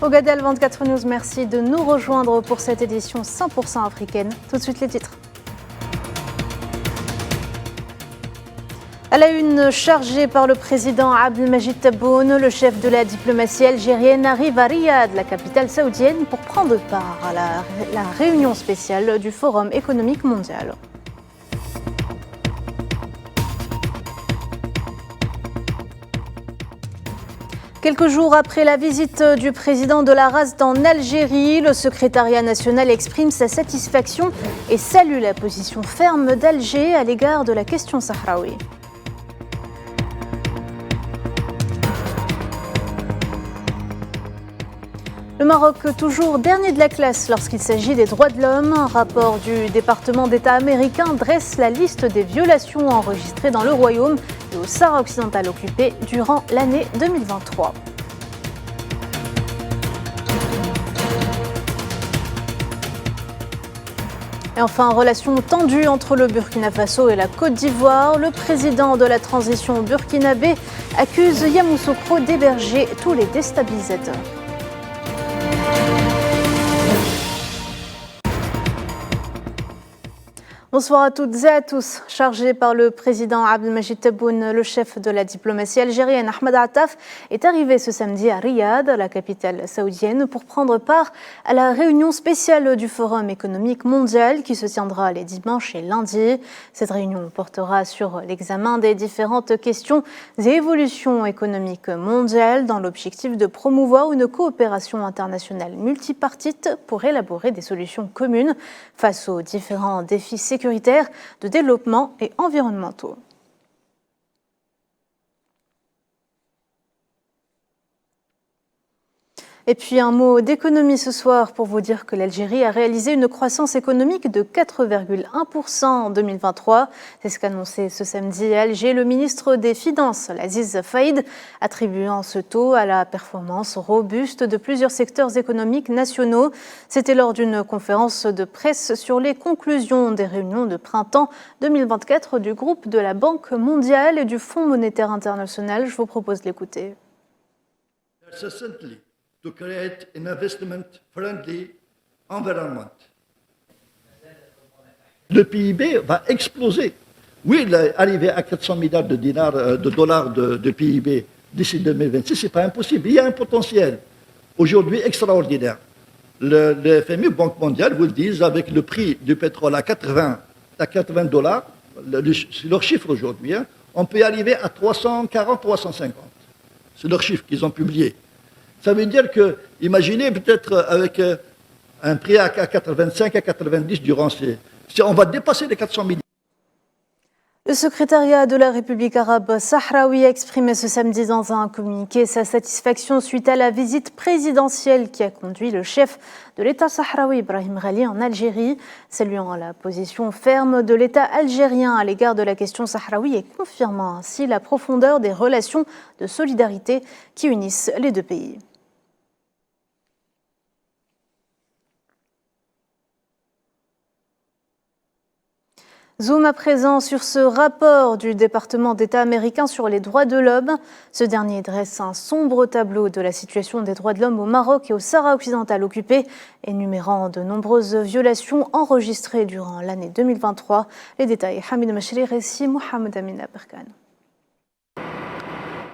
Ogadel 24 News, merci de nous rejoindre pour cette édition 100% africaine. Tout de suite les titres. À la une, chargée par le président Abdelmajid Tebboune, le chef de la diplomatie algérienne arrive à Riyad, la capitale saoudienne, pour prendre part à la réunion spéciale du Forum économique mondial. Quelques jours après la visite du président de la RASD en Algérie, le secrétariat national exprime sa satisfaction et salue la position ferme d'Alger à l'égard de la question sahraoui. Le Maroc, toujours dernier de la classe lorsqu'il s'agit des droits de l'homme. Un rapport du département d'État américain dresse la liste des violations enregistrées dans le Royaume et au Sahara occidental occupé durant l'année 2023. Et enfin, relation tendue entre le Burkina Faso et la Côte d'Ivoire. Le président de la transition burkinabé accuse Yamoussoukro d'héberger tous les déstabilisateurs. Bonsoir à toutes et à tous. Chargé par le président Abdelmajid Tebboune, le chef de la diplomatie algérienne Ahmed Attaf est arrivé ce samedi à Riyad, la capitale saoudienne, pour prendre part à la réunion spéciale du Forum économique mondial qui se tiendra les dimanches et lundis. Cette réunion portera sur l'examen des différentes questions et évolutions économiques mondiales dans l'objectif de promouvoir une coopération internationale multipartite pour élaborer des solutions communes face aux différents défis sécuritaires, de développement et environnementaux. Et puis un mot d'économie ce soir pour vous dire que l'Algérie a réalisé une croissance économique de 4,1% en 2023. C'est ce qu'annonçait ce samedi à Alger le ministre des Finances, Aziz Faïd, attribuant ce taux à la performance robuste de plusieurs secteurs économiques nationaux. C'était lors d'une conférence de presse sur les conclusions des réunions de printemps 2024 du groupe de la Banque mondiale et du Fonds monétaire international. Je vous propose de l'écouter. To create an investment-friendly environment. Le PIB va exploser. Oui, il est arrivé à 400 milliards de dollars de PIB d'ici 2026, ce n'est pas impossible. Il y a un potentiel aujourd'hui extraordinaire. Le FMI, Banque mondiale, vous le disent, avec le prix du pétrole à 80 dollars, c'est leur chiffre aujourd'hui, hein, on peut y arriver à 340, 350. C'est leur chiffre qu'ils ont publié. Ça veut dire que, imaginez peut-être avec un prix à 85, à 90 durant on va dépasser les 400 milliards. Le secrétariat de la République arabe sahraoui a exprimé ce samedi dans un communiqué sa satisfaction suite à la visite présidentielle qui a conduit le chef de l'État sahraoui Ibrahim Ghali en Algérie, saluant la position ferme de l'État algérien à l'égard de la question sahraoui et confirmant ainsi la profondeur des relations de solidarité qui unissent les deux pays. Zoom à présent sur ce rapport du département d'État américain sur les droits de l'homme. Ce dernier dresse un sombre tableau de la situation des droits de l'homme au Maroc et au Sahara occidental occupé, énumérant de nombreuses violations enregistrées durant l'année 2023. Les détails, Hamid Machri, récit Mohamed Amin Aberkan.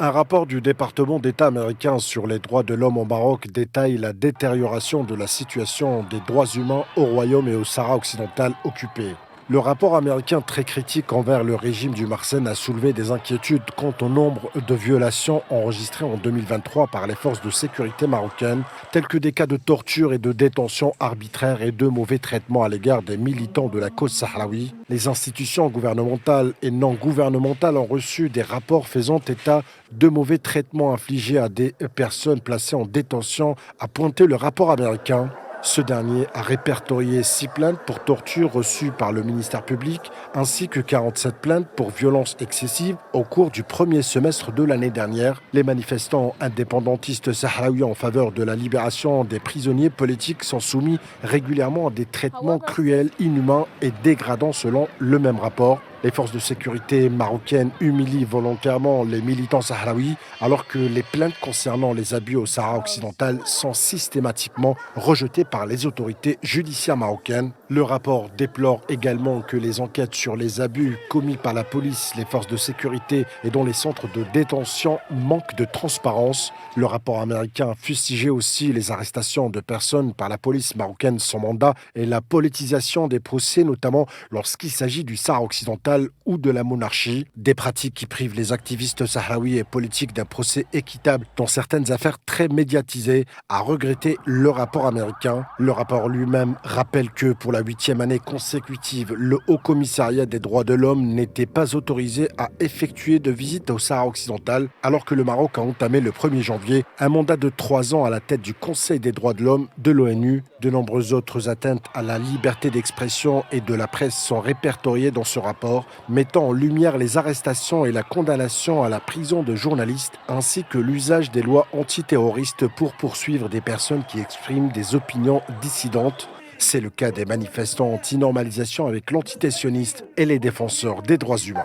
Un rapport du département d'État américain sur les droits de l'homme au Maroc détaille la détérioration de la situation des droits humains au Royaume et au Sahara occidental occupé. Le rapport américain très critique envers le régime du Marsène a soulevé des inquiétudes quant au nombre de violations enregistrées en 2023 par les forces de sécurité marocaines, tels que des cas de torture et de détention arbitraire et de mauvais traitements à l'égard des militants de la cause sahraoui. Les institutions gouvernementales et non gouvernementales ont reçu des rapports faisant état de mauvais traitements infligés à des personnes placées en détention, a pointé le rapport américain. Ce dernier a répertorié 6 plaintes pour torture reçues par le ministère public, ainsi que 47 plaintes pour violences excessives au cours du premier semestre de l'année dernière. Les manifestants indépendantistes sahraouis en faveur de la libération des prisonniers politiques sont soumis régulièrement à des traitements cruels, inhumains et dégradants selon le même rapport. Les forces de sécurité marocaines humilient volontairement les militants sahraouis alors que les plaintes concernant les abus au Sahara occidental sont systématiquement rejetées par les autorités judiciaires marocaines. Le rapport déplore également que les enquêtes sur les abus commis par la police, les forces de sécurité et dont les centres de détention manquent de transparence. Le rapport américain fustigeait aussi les arrestations de personnes par la police marocaine sans mandat et la politisation des procès, notamment lorsqu'il s'agit du Sahara occidental ou de la monarchie, des pratiques qui privent les activistes sahraouis et politiques d'un procès équitable dans certaines affaires très médiatisées, a regretté le rapport américain. Le rapport lui-même rappelle que pour la 8e année consécutive, le Haut Commissariat des droits de l'homme n'était pas autorisé à effectuer de visites au Sahara occidental, alors que le Maroc a entamé le 1er janvier un mandat de 3 ans à la tête du Conseil des droits de l'homme de l'ONU. De nombreuses autres atteintes à la liberté d'expression et de la presse sont répertoriées dans ce rapport, mettant en lumière les arrestations et la condamnation à la prison de journalistes, ainsi que l'usage des lois antiterroristes pour poursuivre des personnes qui expriment des opinions dissidentes. C'est le cas des manifestants anti-normalisation avec l'entité sioniste et les défenseurs des droits humains.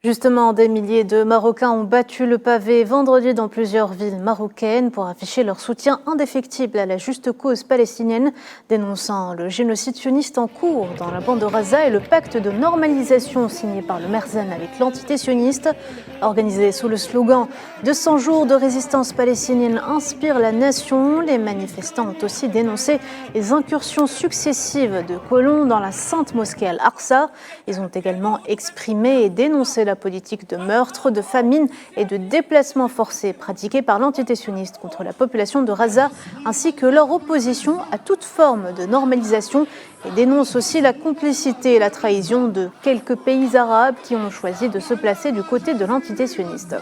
Justement, des milliers de Marocains ont battu le pavé vendredi dans plusieurs villes marocaines pour afficher leur soutien indéfectible à la juste cause palestinienne, dénonçant le génocide sioniste en cours dans la bande de Gaza et le pacte de normalisation signé par le Merzen avec l'entité sioniste. Organisé sous le slogan « 200 jours de résistance palestinienne inspirent la nation », les manifestants ont aussi dénoncé les incursions successives de colons dans la sainte mosquée Al-Aqsa. Ils ont également exprimé et dénoncé la politique de meurtre, de famine et de déplacement forcé pratiquée par l'entité sioniste contre la population de Gaza, ainsi que leur opposition à toute forme de normalisation, et dénoncent aussi la complicité et la trahison de quelques pays arabes qui ont choisi de se placer du côté de l'entité sioniste.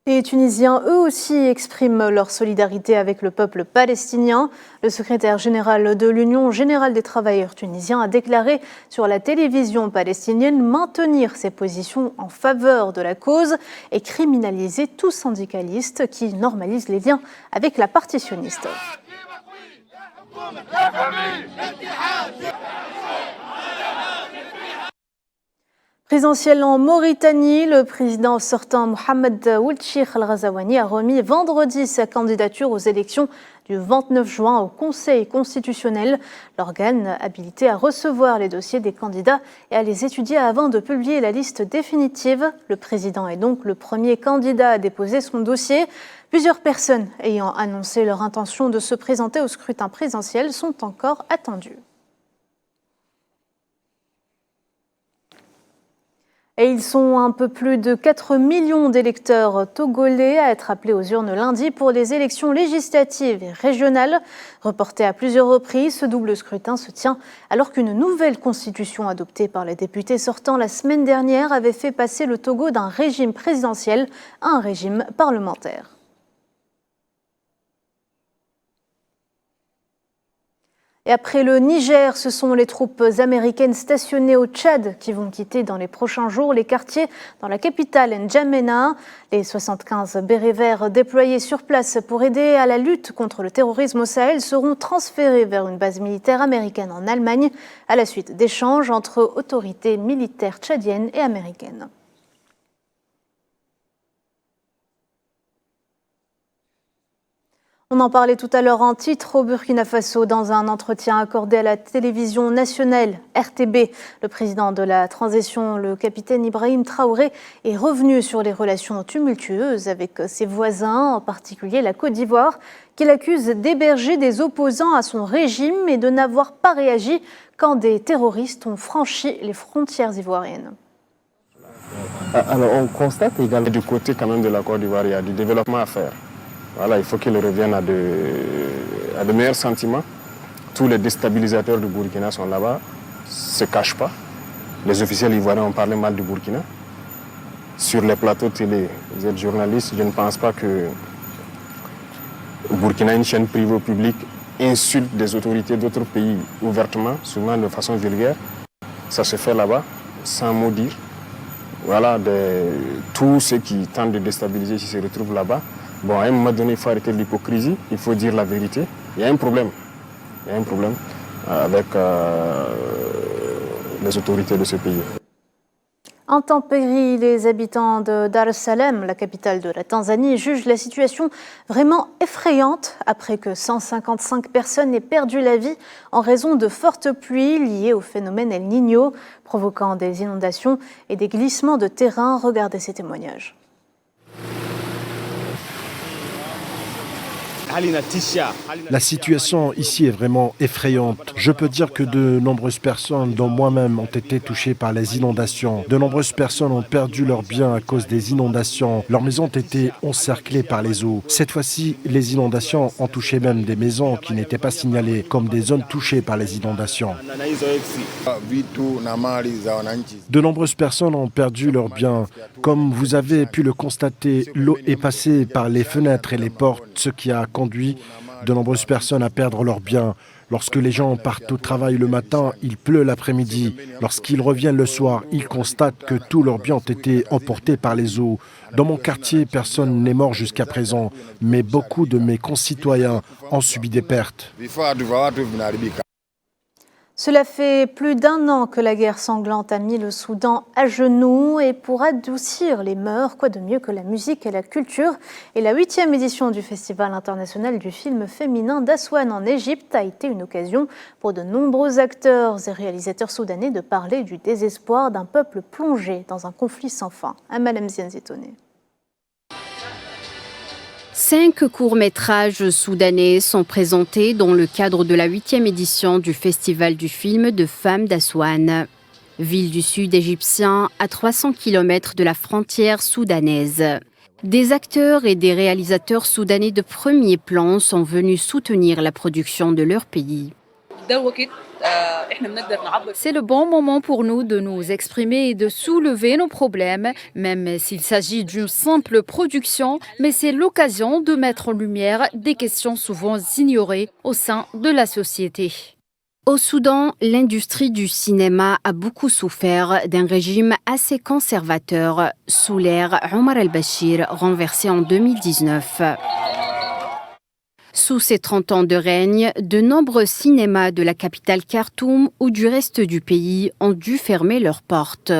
Les Tunisiens, eux aussi, expriment leur solidarité avec le peuple palestinien. Le secrétaire général de l'Union générale des travailleurs tunisiens a déclaré sur la télévision palestinienne maintenir ses positions en faveur de la cause et criminaliser tout syndicaliste qui normalise les liens avec la partie sioniste. Présidentielle en Mauritanie, le président sortant Mohamed Ould Cheikh Al-Ghazouani a remis vendredi sa candidature aux élections du 29 juin au Conseil constitutionnel, l'organe habilité à recevoir les dossiers des candidats et à les étudier avant de publier la liste définitive. Le président est donc le premier candidat à déposer son dossier. Plusieurs personnes ayant annoncé leur intention de se présenter au scrutin présidentiel sont encore attendues. Et ils sont un peu plus de 4 millions d'électeurs togolais à être appelés aux urnes lundi pour les élections législatives et régionales. Reporté à plusieurs reprises, ce double scrutin se tient alors qu'une nouvelle constitution adoptée par les députés sortants la semaine dernière avait fait passer le Togo d'un régime présidentiel à un régime parlementaire. Et après le Niger, ce sont les troupes américaines stationnées au Tchad qui vont quitter dans les prochains jours les quartiers dans la capitale N'Djamena. Les 75 bérets verts déployés sur place pour aider à la lutte contre le terrorisme au Sahel seront transférés vers une base militaire américaine en Allemagne à la suite d'échanges entre autorités militaires tchadiennes et américaines. On en parlait tout à l'heure en titre au Burkina Faso dans un entretien accordé à la télévision nationale RTB. Le président de la transition, le capitaine Ibrahim Traoré, est revenu sur les relations tumultueuses avec ses voisins, en particulier la Côte d'Ivoire, qu'il accuse d'héberger des opposants à son régime et de n'avoir pas réagi quand des terroristes ont franchi les frontières ivoiriennes. Alors on constate également du côté quand même de la Côte d'Ivoire, il y a du développement à faire. Voilà, il faut qu'il revienne à de meilleurs sentiments. Tous les déstabilisateurs du Burkina sont là-bas, ne se cachent pas. Les officiels ivoiriens ont parlé mal du Burkina. Sur les plateaux télé, vous êtes journaliste, je ne pense pas que le Burkina, une chaîne privée au public, insulte des autorités d'autres pays ouvertement, souvent de façon vulgaire. Ça se fait là-bas. sans mot dire. Voilà, tous ceux qui tentent de déstabiliser qui se retrouvent là-bas. Bon, à un moment donné, il faut arrêter l'hypocrisie, il faut dire la vérité. Il y a un problème. Il y a un problème avec les autorités de ce pays. Intempéries, les habitants de Dar es Salaam, la capitale de la Tanzanie, jugent la situation vraiment effrayante après que 155 personnes aient perdu la vie en raison de fortes pluies liées au phénomène El Niño, provoquant des inondations et des glissements de terrain. Regardez ces témoignages. La situation ici est vraiment effrayante. Je peux dire que de nombreuses personnes, dont moi-même, ont été touchées par les inondations. De nombreuses personnes ont perdu leurs biens à cause des inondations. Leurs maisons ont été encerclées par les eaux. Cette fois-ci, les inondations ont touché même des maisons qui n'étaient pas signalées comme des zones touchées par les inondations. De nombreuses personnes ont perdu leurs biens. Comme vous avez pu le constater, l'eau est passée par les fenêtres et les portes, ce qui a conduit de nombreuses personnes à perdre leurs biens. Lorsque les gens partent au travail le matin, il pleut l'après-midi. Lorsqu'ils reviennent le soir, ils constatent que tous leurs biens ont été emportés par les eaux. Dans mon quartier, personne n'est mort jusqu'à présent, mais beaucoup de mes concitoyens ont subi des pertes. Cela fait plus d'1 an que la guerre sanglante a mis le Soudan à genoux et pour adoucir les mœurs, quoi de mieux que la musique et la culture. Et la 8e édition du Festival international du film féminin d'Aswan en Égypte a été une occasion pour de nombreux acteurs et réalisateurs soudanais de parler du désespoir d'un peuple plongé dans un conflit sans fin. Amal Mzianzitoné. 5 courts-métrages soudanais sont présentés dans le cadre de la 8e édition du Festival du film de femmes d'Aswan. Ville du sud égyptien, à 300 km de la frontière soudanaise. Des acteurs et des réalisateurs soudanais de premier plan sont venus soutenir la production de leur pays. C'est le bon moment pour nous de nous exprimer et de soulever nos problèmes, même s'il s'agit d'une simple production, mais c'est l'occasion de mettre en lumière des questions souvent ignorées au sein de la société. Au Soudan, l'industrie du cinéma a beaucoup souffert d'un régime assez conservateur sous l'ère Omar el-Bashir, renversé en 2019. Sous ces 30 ans de règne, de nombreux cinémas de la capitale Khartoum ou du reste du pays ont dû fermer leurs portes.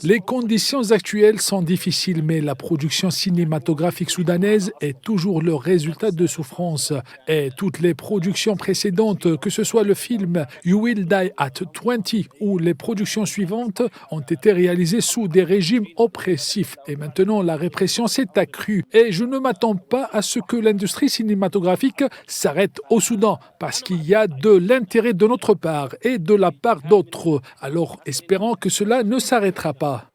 Les conditions actuelles sont difficiles, mais la production cinématographique soudanaise est toujours le résultat de souffrance. Et toutes les productions précédentes, que ce soit le film You Will Die at 20 ou les productions suivantes, ont été réalisées sous des régimes oppressifs. Et maintenant, la répression s'est accrue. Et je ne m'attends pas à ce que l'industrie cinématographique s'arrête au Soudan, parce qu'il y a de l'intérêt de notre part et de la part d'autres. Alors, espérons que cela ne s'arrêtera pas.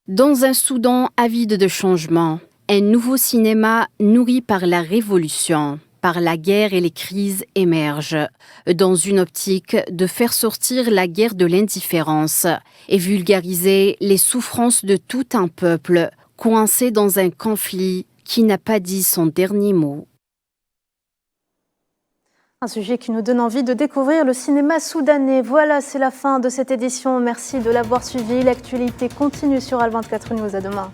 Dans un Soudan avide de changement, un nouveau cinéma nourri par la révolution, par la guerre et les crises émerge, dans une optique de faire sortir la guerre de l'indifférence et vulgariser les souffrances de tout un peuple coincé dans un conflit qui n'a pas dit son dernier mot. Un sujet qui nous donne envie de découvrir le cinéma soudanais. Voilà, c'est la fin de cette édition. Merci de l'avoir suivi. L'actualité continue sur Al 24 News. À demain.